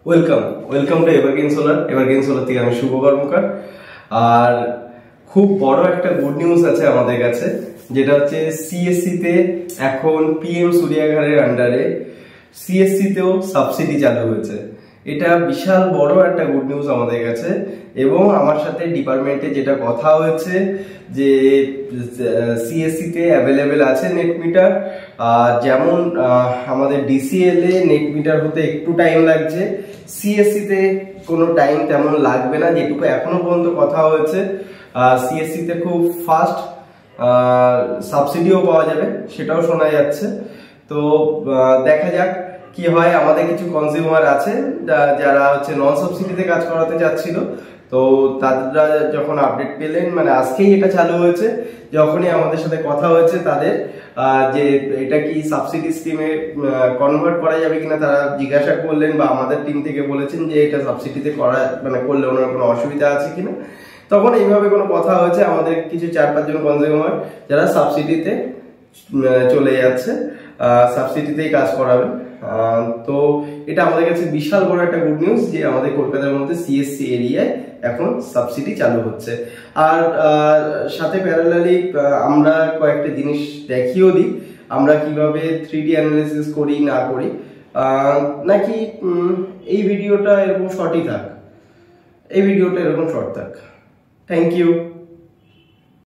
Welcome welcome to evergreen solar. Evergreen solar থেকে আমি শুভ কর্মকার। আর খুব বড় একটা গুড নিউজ আছে আমাদের কাছে, যেটা হচ্ছে সিএসসি তে এখন পিএম সূর্যাঘরের আন্ডারে সিএসসি তেও সাবসিডি চালু হয়েছে। এটা বিশাল বড় একটা গুড নিউজ আমাদের কাছে। এবং আমার সাথে ডিপার্টমেন্টে যেটা কথা হয়েছে যে সিএসসি তে অ্যাভেলেবেল আছে নেট মিটার। যেমন আমাদের ডিসিএল এ নেট মিটার হতে একটু টাইম লাগছে, সিএসসি তে কোনো টাইম তেমন লাগবে না, যেটুকু এখনো পর্যন্ত কথা হয়েছে। সিএসসি তে খুব ফাস্ট সাবসিডিও পাওয়া যাবে, সেটাও শোনা যাচ্ছে। তো দেখা যাক কি হয়। আমাদের কিছু কনজিউমার আছে যারা হচ্ছে নন সাবসিডিতে কাজ করাতে চাচ্ছিল, তো তারা যখন আপডেট পেলেন, মানে আজকেই এটা চালু হয়েছে, যখনই আমাদের সাথে কথা হয়েছে তাদের যে এটা কি সাবসিডি স্কিমে কনভার্ট করা যাবে কিনা তারা জিজ্ঞাসা করলেন, বা আমাদের টিম থেকে বলেছেন যে এটা সাবসিডিতে করা মানে করলে ওনার কোনো অসুবিধা আছে কিনা। তখন এইভাবে কোনো কথা হয়েছে, আমাদের কিছু 4-5 জন কনজিউমার যারা সাবসিডিতে চলে যাচ্ছে, সাবসিডিতেই কাজ করাবেন। তো এটা আমাদের কাছে বিশাল বড় একটা গুড নিউজ যে আমাদের কলকাতার মধ্যে সিএসসি এরিয়ায় এখন সাবসিডি চালু হচ্ছে। আর সাথে প্যারালালি আমরা কয়েকটা জিনিস দেখিয়েও দিই, আমরা কিভাবে 3D অ্যানালিসিস করি না করি, নাকি এই ভিডিওটা এরকম শর্টই থাক, এই ভিডিওটা এরকম শর্ট থাক। Thank you.